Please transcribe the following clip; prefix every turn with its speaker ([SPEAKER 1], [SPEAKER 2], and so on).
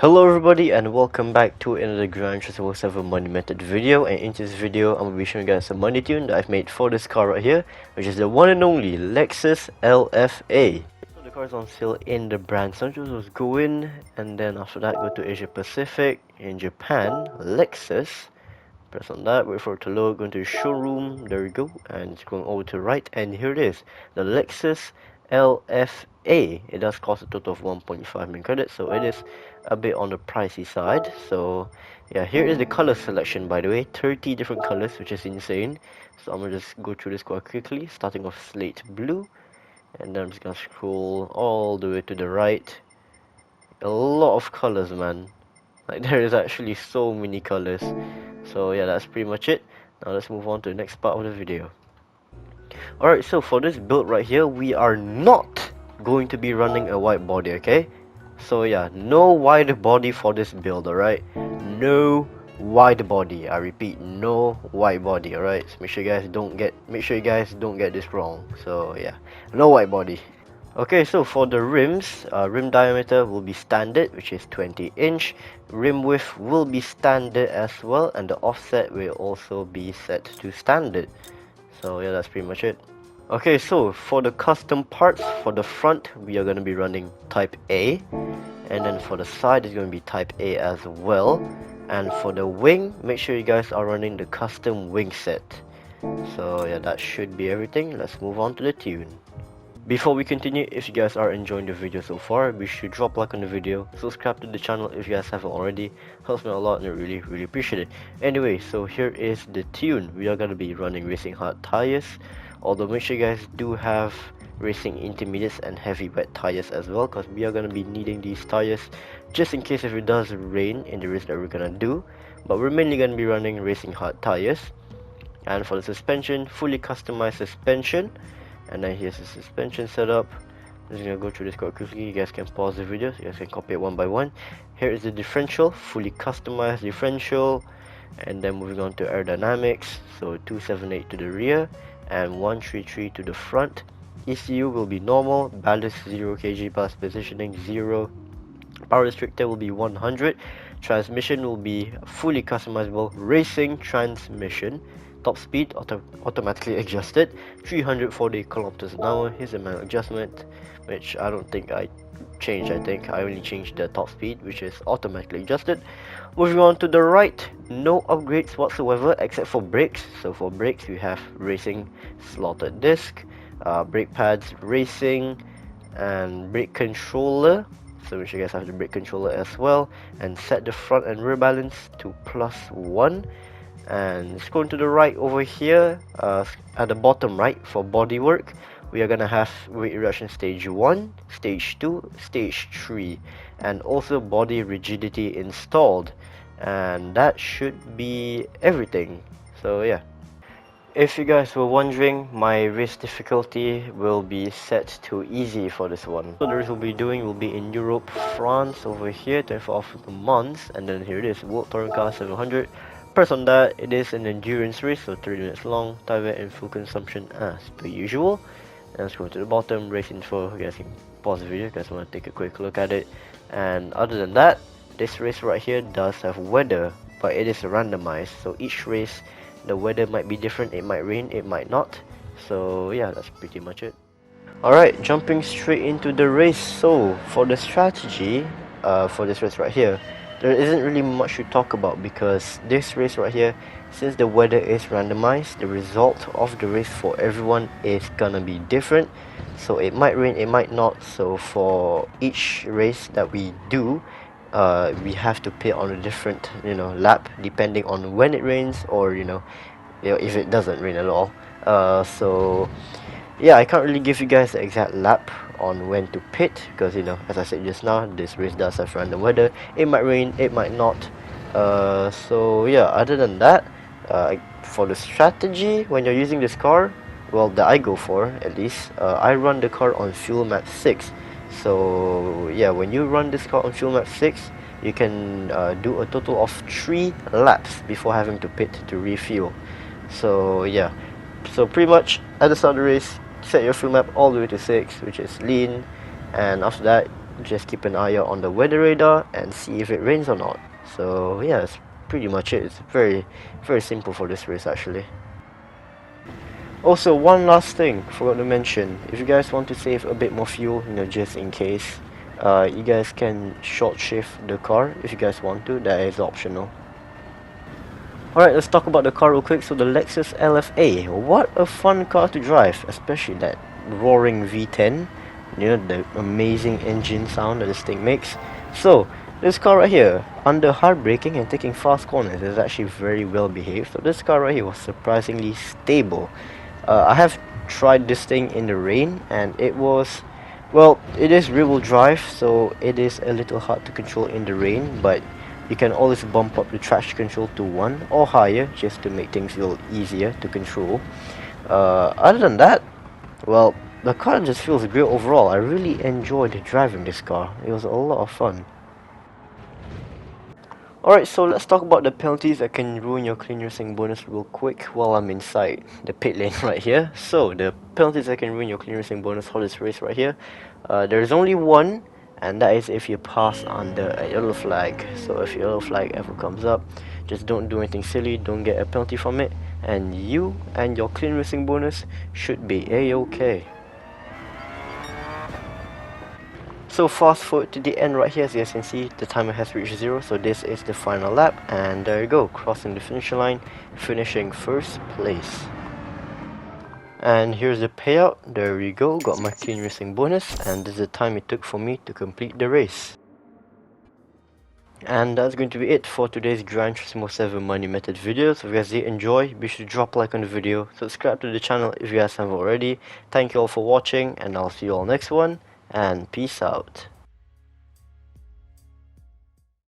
[SPEAKER 1] Hello everybody and welcome back to another Gran Turismo 7 money method video, and in this video I'm going to be showing you guys a money tune that I've made for this car right here, which is the one and only Lexus LFA. So the car is on sale in the brand Sancho's. Go in, and then after that go to Asia Pacific. In Japan, Lexus, press on that, wait for it to load, go into the showroom, there we go, and it's going over to the right, and here it is, the Lexus LFA. It does cost a total of 1.5 million credits, so it is a bit on the pricey side. So yeah, here is the color selection, by the way, 30 different colors, which is insane. So I'm gonna just go through this quite quickly, starting off slate blue, and then I'm just gonna scroll all the way to the right. A lot of colors, man. Like, there is actually so many colors. So yeah, that's pretty much it. Now let's move on to the next part of the video. Alright, so for this build right here, we are not going to be running a wide body, okay? So yeah, no wide body for this build, alright? No wide body. I repeat, no wide body, alright? So make sure you guys don't get this wrong. So yeah, no wide body. Okay, so for the rims, rim diameter will be standard, which is 20-inch. Rim width will be standard as well, and the offset will also be set to standard. So yeah, that's pretty much it. Okay, so for the custom parts, for the front we are going to be running type A, and then for the side it's going to be type A as well. And for the wing, make sure you guys are running the custom wing set. So yeah, that should be everything. Let's move on to the tune. Before we continue, if you guys are enjoying the video so far, be sure to drop a like on the video, subscribe to the channel if you guys haven't already. Helps me a lot and I really appreciate it. Anyway, so here is the tune. We are going to be running racing hard tires, although make sure you guys do have racing intermediates and heavy wet tires as well, because we are going to be needing these tires just in case if it does rain in the race that we're going to do. But we're mainly going to be running racing hard tires. And for the suspension, fully customized suspension. And then here's the suspension setup. I'm just gonna go through this quite quickly. You guys can pause the video so you guys can copy it one by one. Here is the differential, fully customized differential. And then moving on to aerodynamics, so 278 to the rear and 133 to the front. ECU will be normal, ballast 0 kg plus positioning 0. Power restrictor will be 100. Transmission will be fully customizable racing transmission. Top speed automatically adjusted, 340 kilometers an hour. Here's the manual adjustment, which I don't think I changed. I think I only changed the top speed, which is automatically adjusted. Moving on to the right, no upgrades whatsoever except for brakes. So for brakes we have racing slotted disc, brake pads racing, and brake controller. So make sure you guys have the brake controller as well, and set the front and rear balance to +1. And scrolling to the right over here, at the bottom right, for bodywork, we are gonna have weight reduction stage 1, stage 2, stage 3, and also body rigidity installed. And that should be everything. So yeah, if you guys were wondering, my race difficulty will be set to easy for this one. So the race we'll be doing will be in Europe, France over here, 24th of the month, and then here it is, World Touring Car 700. Press on that. It is an endurance race, so 30 minutes long, tire and fuel consumption as per usual. And let's go to the bottom, race info. You guys can pause the video if you guys want to take a quick look at it. And other than that, this race right here does have weather, but it is randomized, so each race the weather might be different. It might rain, it might not. So yeah, that's pretty much it. Alright, jumping straight into the race. So for the strategy for this race right here, there isn't really much to talk about, because this race right here, since the weather is randomized, the result of the race for everyone is gonna be different. So it might rain, it might not. So for each race that we do, we have to pit on a different lap, depending on when it rains, or if it doesn't rain at all. So yeah, I can't really give you guys the exact lap on when to pit, because as I said just now, this race does have random weather. It might rain, it might not. So yeah, other than that, for the strategy when you're using this car, well, that I go for at least, I run the car on fuel map 6. So yeah, when you run this car on fuel map 6, you can do a total of 3 laps before having to pit to refuel. So yeah, so pretty much at the start of the race, set your fuel map all the way to 6, which is lean, and after that just keep an eye out on the weather radar and see if it rains or not. So yeah, that's pretty much it. It's very simple for this race actually. Also, one last thing, forgot to mention, if you guys want to save a bit more fuel, you know, just in case, you guys can short shift the car if you guys want to. That is optional. Alright, let's talk about the car real quick. So the Lexus LFA, what a fun car to drive, especially that roaring V10, you know, the amazing engine sound that this thing makes. So this car right here, under hard braking and taking fast corners, is actually very well behaved. So this car right here was surprisingly stable. I have tried this thing in the rain and it was, well, it is rear-wheel drive, so it is a little hard to control in the rain, but you can always bump up the traction control to 1 or higher just to make things a little easier to control. Other than that, well, the car just feels great overall. I really enjoyed driving this car. It was a lot of fun. Alright, so let's talk about the penalties that can ruin your clean racing bonus real quick while I'm inside the pit lane right here. So, the penalties that can ruin your clean racing bonus for this race right here, there's only one, and that is if you pass under a yellow flag. So if your yellow flag ever comes up, just don't do anything silly, don't get a penalty from it, and you and your clean racing bonus should be a-okay. So fast forward to the end right here, as you guys can see, the timer has reached 0, so this is the final lap, and there you go, crossing the finish line, finishing first place. And here's the payout, there we go, got my clean racing bonus, and this is the time it took for me to complete the race. And that's going to be it for today's Gran Turismo 7 money method video. So if you guys did enjoy, be sure to drop a like on the video, subscribe to the channel if you guys haven't already. Thank you all for watching, and I'll see you all next one, and peace out.